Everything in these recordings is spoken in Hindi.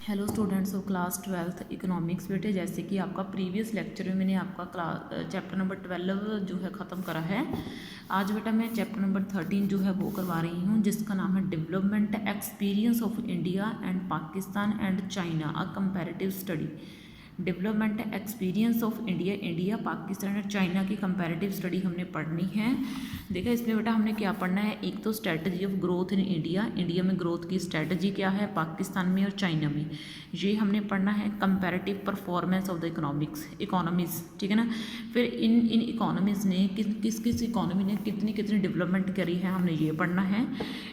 Hello students of class 12th economics. बेटे जैसे कि आपका प्रीवियस लेक्चर में मैंने आपका चैप्टर नंबर 12 जो है ख़त्म करा है। आज बेटा मैं चैप्टर नंबर 13 जो है वो करवा रही हूँ, जिसका नाम है development experience of India and Pakistan and China a comparative study. Development experience of India, India Pakistan और चाइना की कंपैरेटिव स्टडी हमने पढ़नी है। देखा इसमें बेटा हमने क्या पढ़ना है, एक तो strategy of growth in India, India में ग्रोथ की स्ट्रेटजी क्या है, पाकिस्तान में और चाइना में, ये हमने पढ़ना है। Comparative performance of the economies, ठीक है ना। फिर इन इकोनॉमीज़ ने किस इकोनॉमी ने कितनी कितनी डेवलपमेंट करी है, हमने ये पढ़ना है।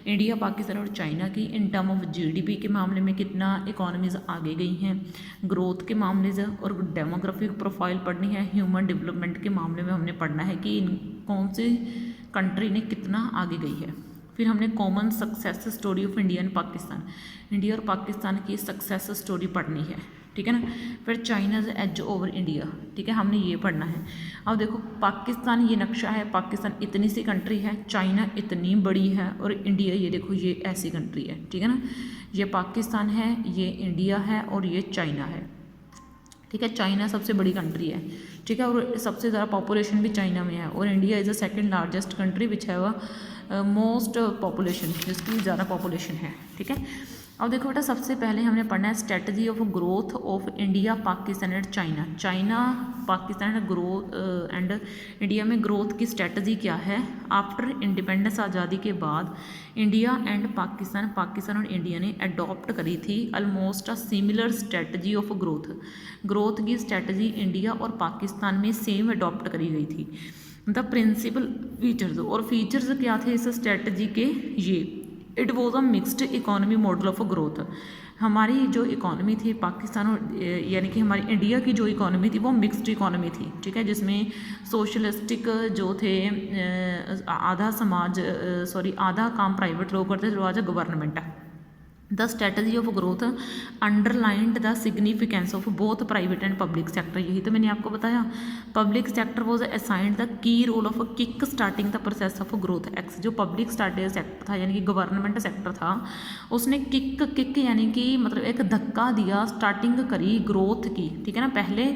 इंडिया पाकिस्तान और चाइना की इन टर्म ऑफ जीडीपी के मामले में कितना इकोनॉमीज़ आगे गई हैं, ग्रोथ के मामले से, और डेमोग्राफिक प्रोफाइल पढ़नी है। ह्यूमन डेवलपमेंट के मामले में हमने पढ़ना है कि कौन सी कंट्री ने कितना आगे गई है। फिर हमने common success story of India and Pakistan, India और पाकिस्तान की सक्सेस स्टोरी पढ़नी है, ठीक है ना। फिर चाइनाज एज ओवर इंडिया, ठीक है, हमने ये पढ़ना है। अब देखो पाकिस्तान, ये नक्शा है, पाकिस्तान इतनी सी कंट्री है, चाइना इतनी बड़ी है, और इंडिया ये देखो ये ऐसी कंट्री है, ठीक है ना। ये पाकिस्तान है, ये इंडिया है, और ये चाइना है, ठीक है। चाइना सबसे बड़ी कंट्री है, ठीक है, और सबसे ज़्यादा पॉपुलेशन भी चाइना में है, और India is the second largest country which है वह मोस्ट पॉपुलेशन, जिसकी ज़्यादा पॉपुलेशन है, ठीक है। अब देखो बेटा सबसे पहले हमने पढ़ना है strategy of growth of India Pakistan and China, China Pakistan and growth and India में ग्रोथ की स्ट्रेटजी क्या है। आफ्टर इंडिपेंडेंस, आज़ादी के बाद इंडिया एंड पाकिस्तान, पाकिस्तान और इंडिया ने अडॉप्ट करी थी almost a similar strategy of growth, growth की स्ट्रेटजी इंडिया और पाकिस्तान में सेम अडॉप्ट करी गई थी। द प्रिंसिपल फीचर्स, और फीचर्स क्या थे इस स्ट्रेटजी के, ये it was a mixed economy model of growth. हमारी जो इकोनॉमी थी पाकिस्तान और यानी कि हमारी इंडिया की जो इकोनॉमी थी वो मिक्सड इकोनॉमी थी, ठीक है, जिसमें सोशलिस्टिक जो थे आधा समाज आधा काम प्राइवेट लोग करते थे, जो आज गवर्नमेंट है। The strategy of growth underlined the significance of both private and public sector, यही तो मैंने आपको बताया। Public sector was assigned the key role of kick starting the process of growth एक्स, जो पब्लिक सेक्टर था यानी कि गवर्नमेंट सेक्टर था, उसने किक यानी कि मतलब एक धक्का दिया, स्टार्टिंग करी ग्रोथ की, ठीक है ना। पहले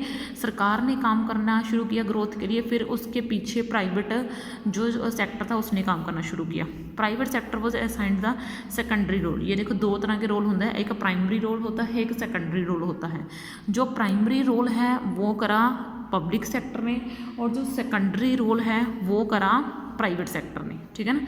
सरकार ने काम करना शुरू किया ग्रोथ के लिए, फिर उसके पीछे प्राइवेट जो सेक्टर था उसने काम करना शुरू किया। Private sector was assigned the secondary role, ये देखो दो तरह के रोल होता है, एक प्राइमरी रोल होता है, एक सेकेंडरी रोल होता है। जो प्राइमरी रोल है वो करा पब्लिक सेक्टर ने, और जो सेकेंडरी रोल है वो करा प्राइवेट सेक्टर ने, ठीक है ना।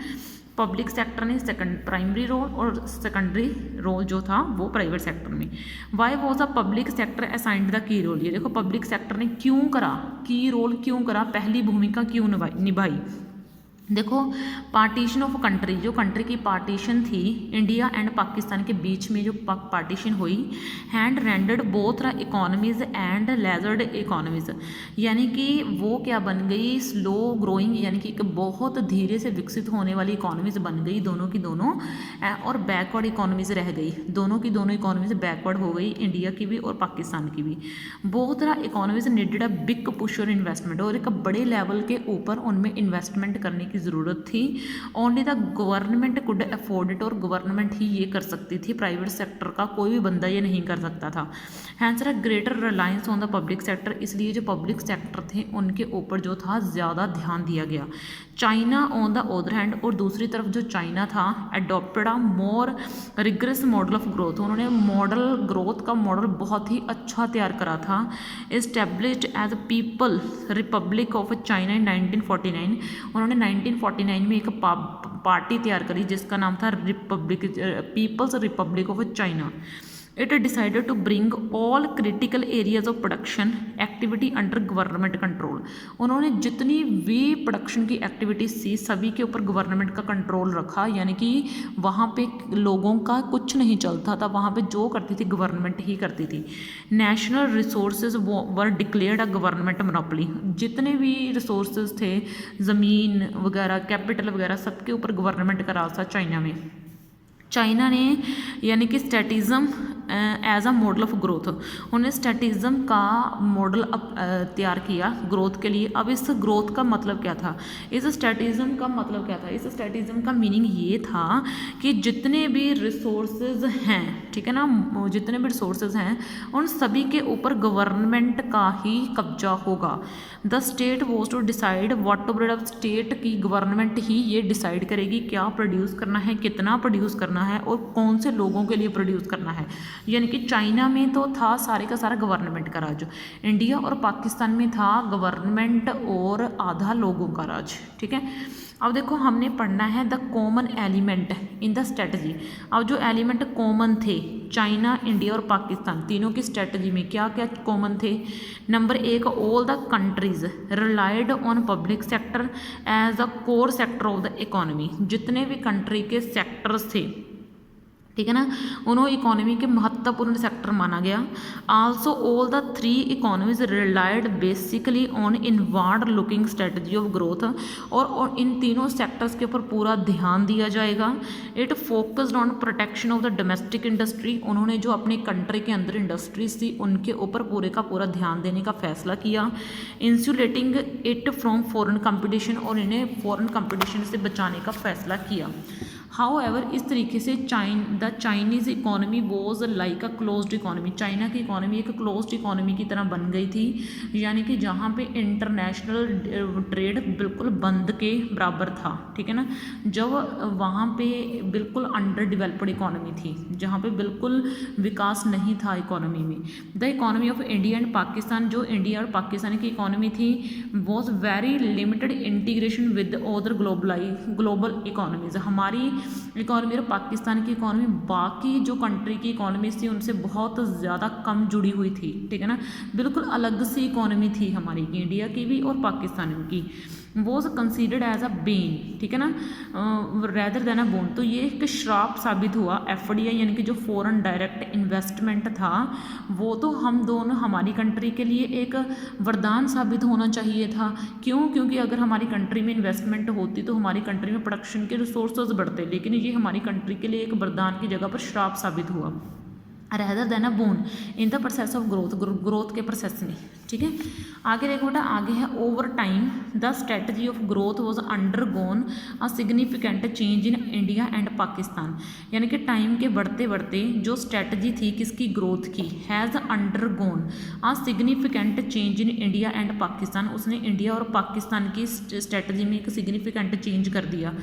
पब्लिक सेक्टर ने प्राइमरी रोल और सेकेंडरी रोल जो था वो प्राइवेट सेक्टर में। Why was a public sector assigned the key role, ये देखो पब्लिक सेक्टर ने क्यों करा, की रोल क्यों करा, पहली भूमिका क्यों निभाई। देखो पार्टीशन ऑफ कंट्री, जो कंट्री की पार्टीशन थी इंडिया एंड पाकिस्तान के बीच में जो पार्टीशन हुई, hand rendered both the economies and लेजर्ड economies, यानी कि वो क्या बन गई, स्लो ग्रोइंग यानी कि एक बहुत धीरे से विकसित होने वाली इकोनॉमीज बन गई, दोनों की दोनों, और बैकवर्ड इकोनॉमीज रह गई, दोनों की दोनों इकोनॉमीज बैकवर्ड हो गई, इंडिया की भी और पाकिस्तान की भी। Both the economies needed a big push और इन्वेस्टमेंट, और एक बड़े लेवल के ऊपर उनमें इन्वेस्टमेंट करने की ज़रूरत थी। Only the government could afford it, और गवर्नमेंट ही ये कर सकती थी, प्राइवेट सेक्टर का कोई भी बंदा ये नहीं कर सकता था। Hence a greater reliance on the public sector, इसलिए जो पब्लिक सेक्टर थे उनके ऊपर जो था ज़्यादा ध्यान दिया गया। China on the other hand, और दूसरी तरफ जो चाइना था adopted a more regress model of growth, उन्होंने मॉडल ग्रोथ का मॉडल बहुत ही अच्छा तैयार करा था। Established as people republic of China in 1949, उन्होंने 1949 में एक पार्टी तैयार करी जिसका नाम था People's republic of China. It decided to bring all critical areas of production activity under government control, उन्होंने जितनी भी प्रोडक्शन की एक्टिविटीज थी सभी के ऊपर गवर्नमेंट का कंट्रोल रखा, यानी कि वहाँ पे लोगों का कुछ नहीं चलता था, वहाँ पे जो करती थी गवर्नमेंट ही करती थी। National resources were declared a government monopoly, जितने भी रिसोर्सेज थे ज़मीन वगैरह कैपिटल वगैरह सबके ऊपर गवर्नमेंट का राज था चाइना में। चाइना ने यानी कि statism as a model of growth, उन्होंने स्ट्रेटिज्म का मॉडल तैयार किया ग्रोथ के लिए। अब इस ग्रोथ का मतलब क्या था, इस स्ट्रेटिज्म का मतलब क्या था, इस स्ट्रेटिज्म का मीनिंग ये था कि जितने भी रिसोर्सेज हैं, ठीक है ना, जितने भी रिसोर्सेज हैं उन सभी के ऊपर गवर्नमेंट का ही कब्जा होगा। The state was to decide what to produce, state की गवर्नमेंट ही ये डिसाइड करेगी क्या प्रोड्यूस करना है, कितना प्रोड्यूस करना है और कौन से लोगों के लिए प्रोड्यूस करना है। यानी कि चाइना में तो था सारे का सारा गवर्नमेंट का राज, इंडिया और पाकिस्तान में था गवर्नमेंट और आधा लोगों का राज, ठीक है। अब देखो हमने पढ़ना है the common element in the strategy. अब जो एलिमेंट कॉमन थे चाइना, इंडिया और पाकिस्तान तीनों की स्ट्रेटजी में क्या क्या कॉमन थे। Number 1, all the countries relied on public sector as the core sector of the economy. जितने भी कंट्री के सेक्टर्स थे, ठीक है ना, उन्होंने इकोनॉमी के महत्वपूर्ण सेक्टर माना गया। Also all the 3 economies relied basically on inward looking strategy of growth, और इन तीनों सेक्टर्स के ऊपर पूरा ध्यान दिया जाएगा। It focused on protection of the domestic industry, उन्होंने जो अपनी कंट्री के अंदर इंडस्ट्रीज थी उनके ऊपर पूरे का पूरा ध्यान देने का फैसला किया। Insulating it from foreign competition, और इन्हें फॉरेन कंपटीशन से बचाने का फैसला किया। हाउएवर इस तरीके से the Chinese economy was like a closed economy, China की इकोनॉमी एक क्लोज्ड इकोनॉमी की तरह बन गई थी, यानी कि जहाँ पे इंटरनेशनल ट्रेड बिल्कुल बंद के बराबर था, ठीक है ना। जब वहाँ पे बिल्कुल अंडर डेवलप्ड इकोनॉमी थी, जहाँ पे बिल्कुल विकास नहीं था इकोनॉमी में। The economy of India and Pakistan, जो इंडिया और पाकिस्तान की इकोनॉमी थी was very limited integration with other global economies. हमारी इकोनॉमी और पाकिस्तान की इकोनॉमी बाकी जो कंट्री की इकोनॉमीज थी उनसे बहुत ज़्यादा कम जुड़ी हुई थी, ठीक है ना। बिल्कुल अलग सी इकोनॉमी थी हमारी, इंडिया की भी और पाकिस्तान की। Was considered as a bane, ठीक है ना, रैदर देन अ बोन। तो ये एक श्राप साबित हुआ। एफडीआई यानी कि जो फॉरेन डायरेक्ट इन्वेस्टमेंट था वो तो हम दोनों हमारी कंट्री के लिए एक वरदान साबित होना चाहिए था। क्यों? क्योंकि अगर हमारी कंट्री में इन्वेस्टमेंट होती तो हमारी कंट्री में प्रोडक्शन के रिसोर्सेज बढ़ते, लेकिन ये हमारी कंट्री के लिए एक वरदान की जगह पर श्राप साबित हुआ। Rather than a bone in the process of growth के प्रोसेस में, ठीक है। आगे देखो बेटा, आगे है over time the strategy of growth was undergone a significant change in India and Pakistan. यानी कि टाइम के बढ़ते बढ़ते जो स्ट्रेटजी थी किसकी, ग्रोथ की, has undergone a significant change in India and Pakistan. उसने इंडिया और पाकिस्तान की स्ट्रेटजी में एक सिग्निफिकेंट चेंज कर दिया,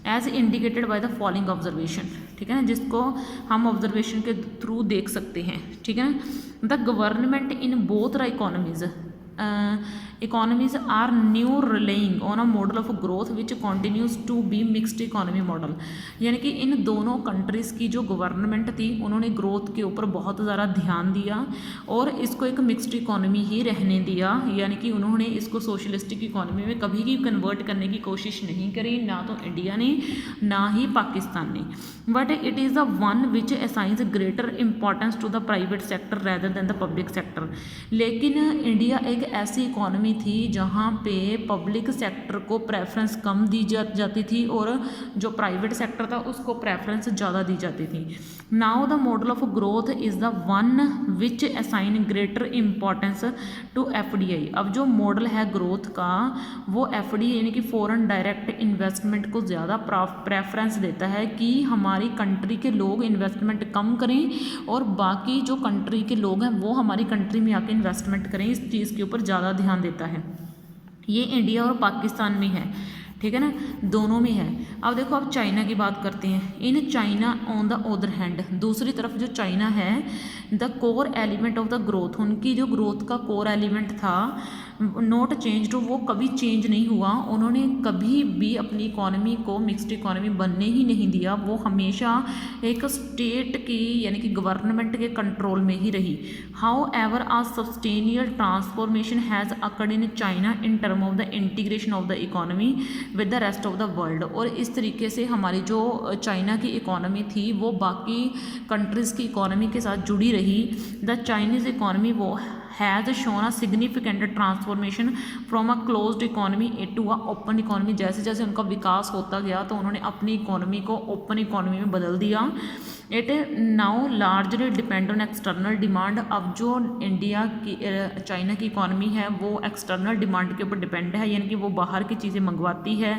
as indicated by the following observation, ठीक है ना, जिसको हम ऑब्जर्वेशन के थ्रू देख सकते हैं, ठीक है ना। The government in both the economies are new relying on a model of growth which continues to be mixed economy model. यानी कि इन दोनों कंट्रीज़ की जो गवर्नमेंट थी उन्होंने ग्रोथ के ऊपर बहुत ज़्यादा ध्यान दिया और इसको एक मिक्सड इकोनॉमी ही रहने दिया। यानी कि उन्होंने इसको सोशलिस्टिक इकोनॉमी में कभी भी कन्वर्ट करने की कोशिश नहीं करी, ना तो इंडिया ने ना ही पाकिस्तान ने। But it is the one which assigns greater importance to the private sector rather than the public sector. लेकिन इंडिया एक ऐसी इकोनॉमी थी जहाँ पे पब्लिक सेक्टर को प्रेफरेंस कम दी जाती थी और जो प्राइवेट सेक्टर था उसको प्रेफरेंस ज़्यादा दी जाती थी। Now the model of growth is the one which assign greater importance to FDI. अब जो मॉडल है ग्रोथ का वो एफडीआई यानी कि फॉरेन डायरेक्ट इन्वेस्टमेंट को ज़्यादा प्रेफरेंस देता है कि हमारी कंट्री के लोग इन्वेस्टमेंट कम करें और बाकी जो कंट्री के लोग हैं वो हमारी कंट्री में आके इन्वेस्टमेंट करें, इस चीज़ के ऊपर ज़्यादा ध्यान देता है। ये इंडिया और पाकिस्तान में है, ठीक है ना, दोनों में है। अब देखो अब चाइना की बात करते हैं। In China on the other hand, दूसरी तरफ जो चाइना है, the core element of the growth, उनकी जो ग्रोथ का कोर एलिमेंट था नॉट चेंज टू, वो कभी चेंज नहीं हुआ। उन्होंने कभी भी अपनी इकोनॉमी को मिक्सड इकोनॉमी बनने ही नहीं दिया, वो हमेशा एक स्टेट की यानी कि गवर्नमेंट के कंट्रोल में ही रही। However a substantial transformation has occurred in China in term of the integration of the economy with the rest of the world. और इस तरीके से हमारी जो चाइना की इकोनॉमी थी वो बाकी कंट्रीज़ की इकोनॉमी के साथ जुड़ी रही। द चाइनीज़ इकोनॉमी वो has shown a significant transformation from a closed economy to a open economy. जैसे जैसे उनका विकास होता गया तो उन्होंने अपनी इकोनॉमी को ओपन इकोनॉमी में बदल दिया। It now largely depend on external demand. अब जो इंडिया की चाइना की इकोनॉमी है वो एक्सटर्नल डिमांड के ऊपर डिपेंड है, यानी कि वो बाहर की चीज़ें मंगवाती है।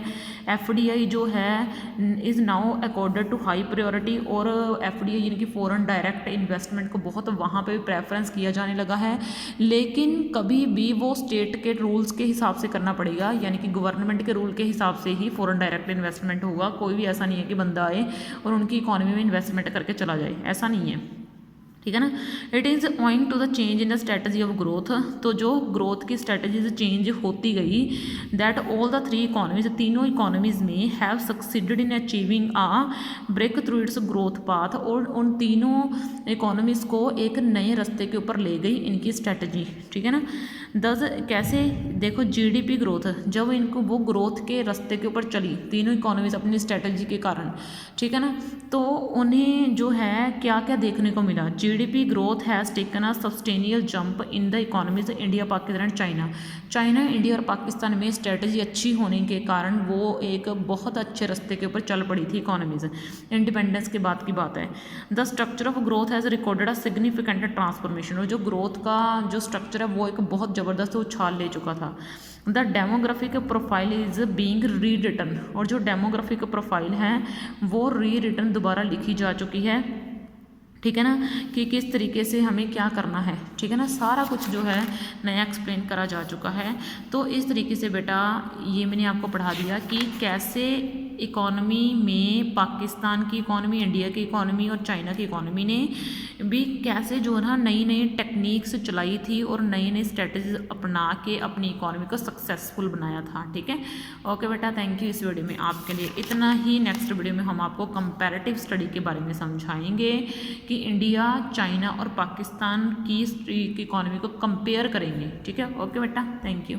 FDI जो है is now accorded to high priority, और FDI यानी कि फॉरेन डायरेक्ट इन्वेस्टमेंट को बहुत वहाँ पे भी प्रेफरेंस किया जाने लगा है। लेकिन कभी भी वो स्टेट के रूल्स के हिसाब से करना पड़ेगा, यानी कि गवर्नमेंट के रूल के हिसाब से ही फॉरेन डायरेक्ट इन्वेस्टमेंट होगा। कोई भी ऐसा नहीं है कि बंदा आए और उनकी इकोनॉमी में इन्वेस्टमेंट करके चला जाए, ऐसा नहीं है, ठीक है ना। It is owing to the change in the strategy of growth. तो जो ग्रोथ की स्ट्रेटजीज चेंज होती गई, that all the three economies, तीनों इकोनॉमीज़ में have succeeded in achieving a breakthrough its growth path. और उन तीनों इकोनॉमीज़ को एक नए रास्ते के ऊपर ले गई इनकी स्ट्रेटजी, ठीक है ना। दस कैसे, देखो GDP ग्रोथ, जब इनको वो ग्रोथ के रास्ते के ऊपर चली तीनों इकोनॉमीज़ अपनी स्ट्रेटजी के कारण, ठीक है ना, तो उन्हें जो है क्या क्या देखने को मिला। GDP growth has taken a substantial jump in the economies India, Pakistan and China. China, India और पाकिस्तान में स्ट्रेटजी अच्छी होने के कारण वो एक बहुत अच्छे रास्ते के ऊपर चल पड़ी थी इकोनॉमीज, इंडिपेंडेंस के बाद की बात है। The structure of growth has recorded a significant transformation. और जो ग्रोथ का जो स्ट्रक्चर है वो एक बहुत ज़बरदस्त उछाल ले चुका था। The demographic profile is being री रिटन। और जो डेमोग्राफिक प्रोफाइल है वो री रिटन दोबारा लिखी जा चुकी है, ठीक है ना, कि किस तरीके से हमें क्या करना है, ठीक है ना, सारा कुछ जो है नया एक्सप्लेन करा जा चुका है। तो इस तरीके से बेटा ये मैंने आपको पढ़ा दिया कि कैसे इकोनॉमी में पाकिस्तान की इकोनॉमी, इंडिया की इकोनॉमी और चाइना की इकोनॉमी ने भी कैसे जो है ना नई नई टेक्निक्स चलाई थी और नई नई स्ट्रेटजीज अपना के अपनी इकोनॉमी को सक्सेसफुल बनाया था, ठीक है। ओके बेटा, थैंक यू। इस वीडियो में आपके लिए इतना ही। नेक्स्ट वीडियो में हम आपको कंपैरेटिव स्टडी के बारे में समझाएंगे कि इंडिया, चाइना और पाकिस्तान की इकोनॉमी को कंपेयर करेंगे, ठीक है। ओके बेटा, थैंक यू।